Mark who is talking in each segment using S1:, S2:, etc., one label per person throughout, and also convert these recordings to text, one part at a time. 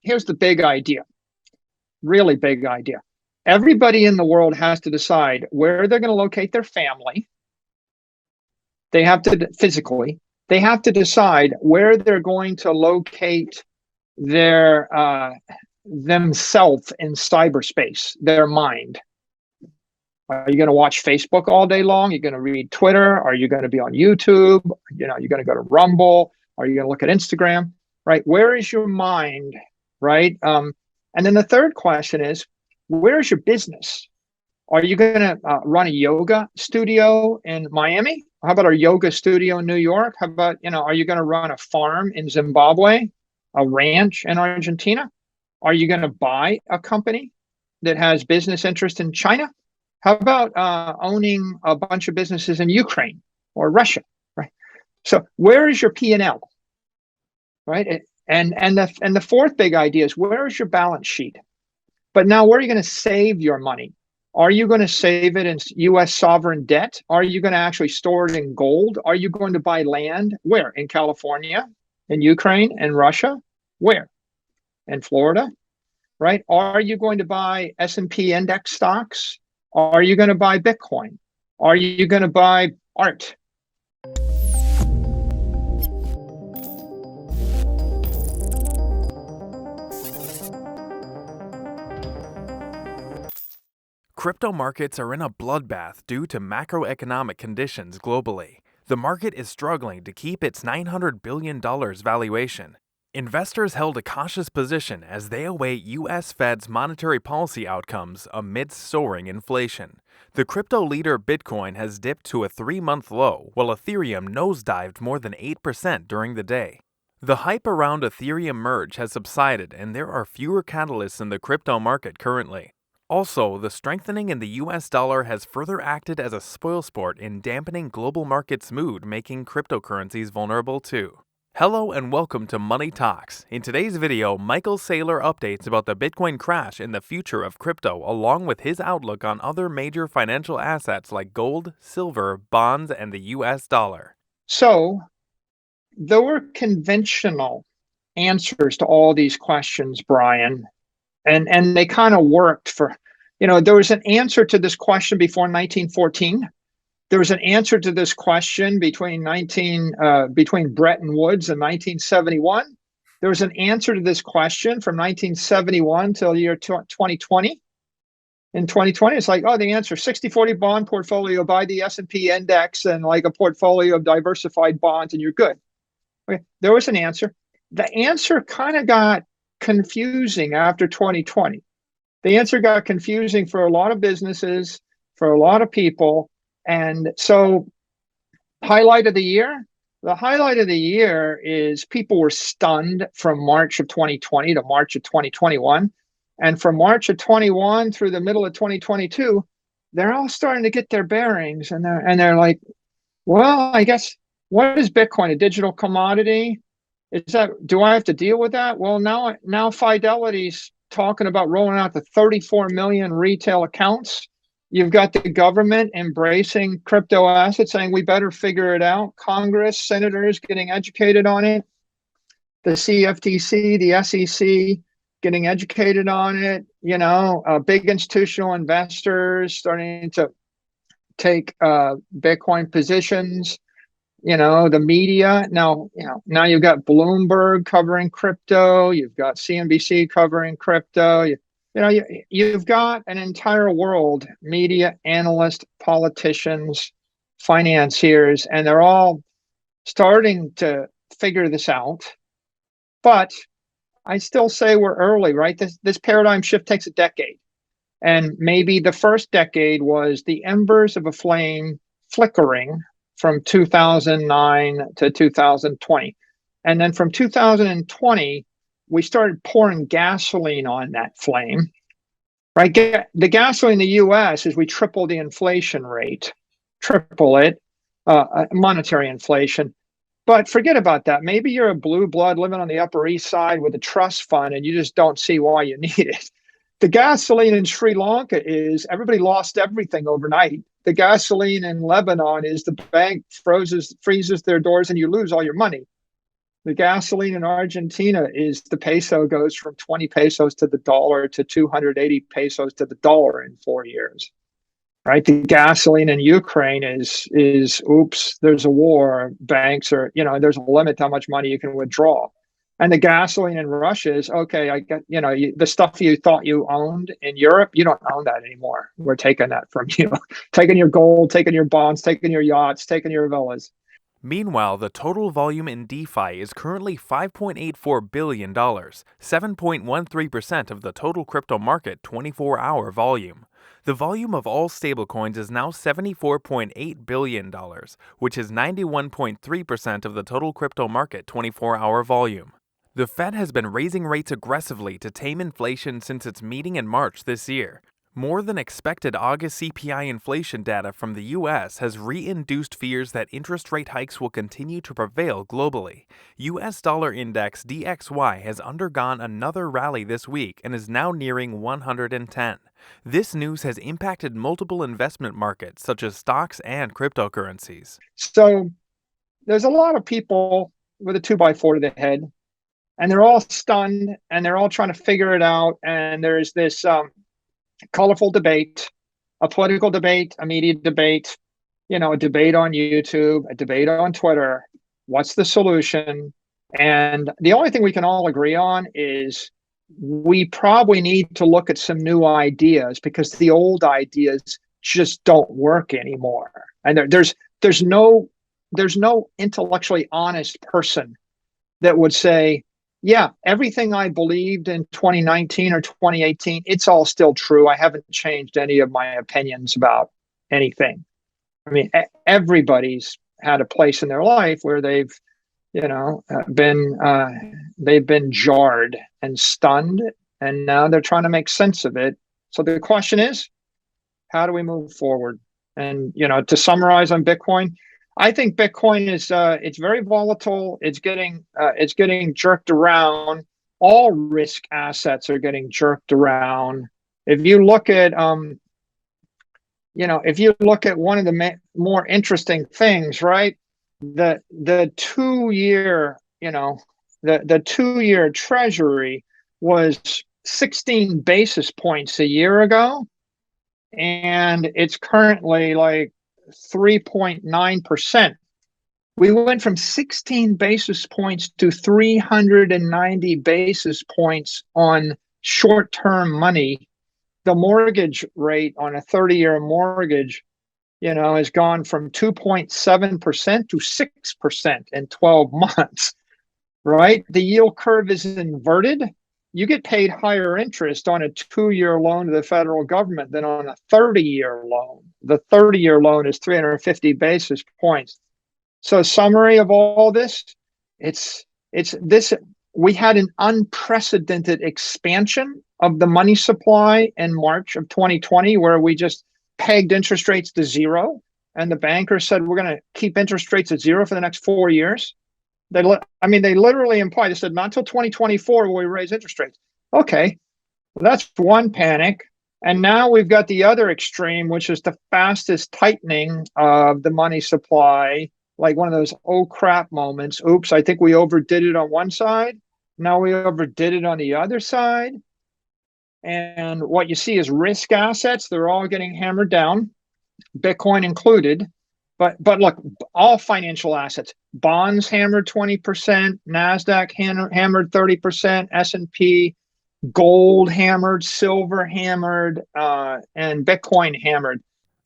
S1: here's the big idea, really big idea. Everybody in the world has to decide where they're going to locate their family. They have to physically, they have to decide where they're going to locate their themselves in cyberspace, their mind. Are you going to watch Facebook all day long? You're going to read Twitter? Are you going to be on YouTube? You're going to go to Rumble? Are you going to look at Instagram? Right? Where is your mind? Right? And then the third question is, where is your business? Are you going to run a yoga studio in Miami? How about a yoga studio in New York? How about, are you going to run a farm in Zimbabwe, a ranch in Argentina? Are you going to buy a company that has business interest in China? How about owning a bunch of businesses in Ukraine or Russia, right? So where is your P&L, right? And the fourth big idea is, where is your balance sheet? But now, where are you going to save your money? Are you going to save it in U.S. sovereign debt? Are you going to actually store it in gold? Are you going to buy land? Where? In California, in Ukraine, in Russia? Where? In Florida, right? Are you going to buy S&P index stocks? Are you going to buy Bitcoin? Are you going to buy art?
S2: Crypto markets are in a bloodbath due to macroeconomic conditions globally. The market is struggling to keep its $900 billion valuation. Investors held a cautious position as they await U.S. Fed's monetary policy outcomes amidst soaring inflation. The crypto leader Bitcoin has dipped to a 3-month low, while Ethereum nosedived more than 8% during the day. The hype around Ethereum merge has subsided, and there are fewer catalysts in the crypto market currently. Also, the strengthening in the U.S. dollar has further acted as a spoilsport in dampening global markets' mood, making cryptocurrencies vulnerable too. Hello and welcome to Money Talks. In today's video, Michael Saylor updates about the Bitcoin crash and the future of crypto, along with his outlook on other major financial assets like gold, silver, bonds, and the U.S. dollar.
S1: So, there were conventional answers to all these questions, Brian, and they kind of worked for, there was an answer to this question before 1914. There was an answer to this question between Bretton Woods and 1971. There was an answer to this question from 1971 till the year 2020. In 2020, it's like, the answer, 60-40 bond portfolio, buy the S&P index and like a portfolio of diversified bonds and you're good. Okay, there was an answer. The answer kind of got confusing after 2020. The answer got confusing for a lot of businesses, for a lot of people. And so, highlight of the year? The highlight of the year is people were stunned from March of 2020 to March of 2021. And from March of 21 through the middle of 2022, they're all starting to get their bearings. And they're like, well, I guess, what is Bitcoin? A digital commodity? Do I have to deal with that? Well, now Fidelity's talking about rolling out the 34 million retail accounts. You've got the government embracing crypto assets, saying we better figure it out. Congress, senators getting educated on it. The CFTC, the SEC getting educated on it. Big institutional investors starting to take Bitcoin positions. The media now you've got Bloomberg covering crypto. You've got CNBC covering crypto. You've got an entire world, media analysts, politicians, financiers, and they're all starting to figure this out. But I still say we're early, right? This paradigm shift takes a decade. And maybe the first decade was the embers of a flame flickering from 2009 to 2020. And then from 2020, we started pouring gasoline on that flame, right? The gasoline in the U.S. is we triple the inflation rate, monetary inflation. But forget about that. Maybe you're a blue blood living on the Upper East Side with a trust fund and you just don't see why you need it. The gasoline in Sri Lanka is everybody lost everything overnight. The gasoline in Lebanon is the bank freezes their doors and you lose all your money. The gasoline in Argentina is the peso goes from 20 pesos to the dollar to 280 pesos to the dollar in 4 years. Right? The gasoline in Ukraine is oops, there's a war. Banks are, there's a limit to how much money you can withdraw. And the gasoline in Russia is okay. I get, the stuff you thought you owned in Europe, you don't own that anymore. We're taking that from you, taking your gold, taking your bonds, taking your yachts, taking your villas.
S2: Meanwhile, the total volume in DeFi is currently $5.84 billion, 7.13% of the total crypto market 24-hour volume. The volume of all stablecoins is now $74.8 billion, which is 91.3% of the total crypto market 24-hour volume. The Fed has been raising rates aggressively to tame inflation since its meeting in March this year. More than expected August CPI inflation data from the U.S. has re-induced fears that interest rate hikes will continue to prevail globally. U.S. dollar index DXY has undergone another rally this week and is now nearing 110. This news has impacted multiple investment markets such as stocks and cryptocurrencies.
S1: So there's a lot of people with a 2x4 to the head, and they're all stunned and they're all trying to figure it out. And there's this colorful debate, a political debate, a media debate, a debate on YouTube, a debate on Twitter. What's the solution? And the only thing we can all agree on is we probably need to look at some new ideas because the old ideas just don't work anymore. And there's no intellectually honest person that would say, yeah, everything I believed in 2019 or 2018, it's all still true. I haven't changed any of my opinions about anything. I mean, everybody's had a place in their life where they've been jarred and stunned, and now they're trying to make sense of it. So the question is, how do we move forward? And to summarize on Bitcoin, I think Bitcoin is it's very volatile. It's getting jerked around. All risk assets are getting jerked around. If you look at one of the more interesting things, right? The 2-year the 2-year Treasury was 16 basis points a year ago, and it's currently like 3.9%. We went from 16 basis points to 390 basis points on short-term money. The mortgage rate on a 30-year mortgage, has gone from 2.7% to 6% in 12 months, right? The yield curve is inverted. You get paid higher interest on a 2-year loan to the federal government than on a 30-year loan. The 30-year loan is 350 basis points. So summary of all this, it's this. We had an unprecedented expansion of the money supply in March of 2020, where we just pegged interest rates to zero. And the bankers said, we're going to keep interest rates at zero for the next 4 years. They literally implied, they said, not until 2024 will we raise interest rates. Okay, well, that's one panic. And now we've got the other extreme, which is the fastest tightening of the money supply, like one of those oh crap moments. Oops, I think we overdid it on one side. Now we overdid it on the other side. And what you see is risk assets. They're all getting hammered down, Bitcoin included. But look, all financial assets, bonds hammered 20%, NASDAQ hammered 30%, S&P, gold hammered, silver hammered, and Bitcoin hammered.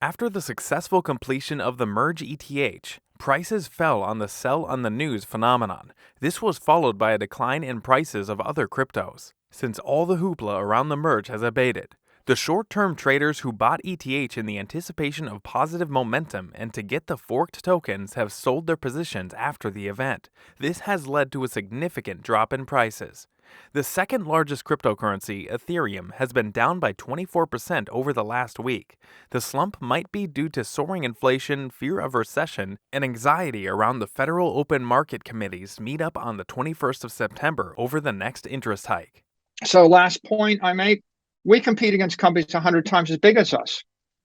S2: After the successful completion of the merge ETH, prices fell on the sell on the news phenomenon. This was followed by a decline in prices of other cryptos. Since all the hoopla around the merge has abated, the short-term traders who bought ETH in the anticipation of positive momentum and to get the forked tokens have sold their positions after the event. This has led to a significant drop in prices. The second largest cryptocurrency, Ethereum, has been down by 24% over the last week. The slump might be due to soaring inflation, fear of recession, and anxiety around the Federal Open Market Committee's meetup on the 21st of September over the next interest hike.
S1: So last point I make, we compete against companies 100 times as big as us.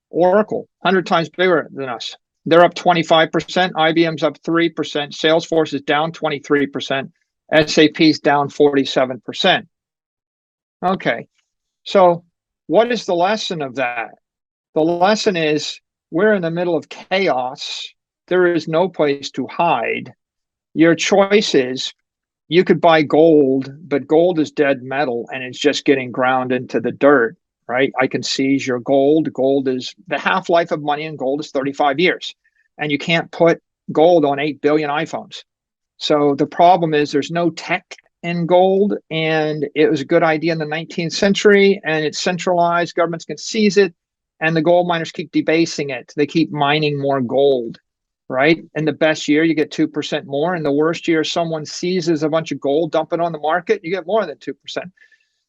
S1: Oracle, 100 times bigger than us. They're up 25%. IBM's up 3%. Salesforce is down 23%. S&P's down 47%. Okay, so what is the lesson of that? The lesson is we're in the middle of chaos. There is no place to hide. Your choice is you could buy gold, but gold is dead metal and it's just getting ground into the dirt, right? I can seize your gold. Gold is the half-life of money, and gold is 35 years. And you can't put gold on 8 billion iPhones. So the problem is there's no tech in gold, and it was a good idea in the 19th century, and it's centralized. Governments can seize it, and the gold miners keep debasing it. They keep mining more gold, right? In the best year, you get 2% more. In the worst year, someone seizes a bunch of gold, dump it on the market, you get more than 2%.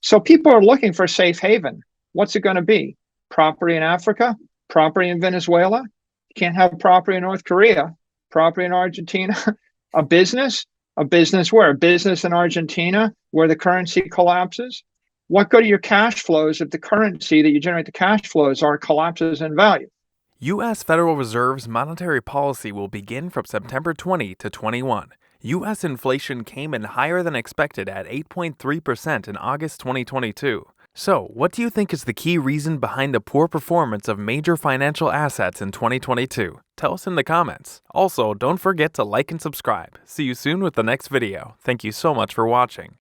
S1: So people are looking for a safe haven. What's it going to be? Property in Africa? Property in Venezuela? You can't have property in North Korea. Property in Argentina? A business? A business where? A business in Argentina where the currency collapses? What good are your cash flows if the currency that you generate the cash flows are collapses in value?
S2: U.S. Federal Reserve's monetary policy will begin from September 20 to 21. U.S. inflation came in higher than expected at 8.3% in August 2022. So, what do you think is the key reason behind the poor performance of major financial assets in 2022? Tell us in the comments. Also, don't forget to like and subscribe. See you soon with the next video. Thank you so much for watching.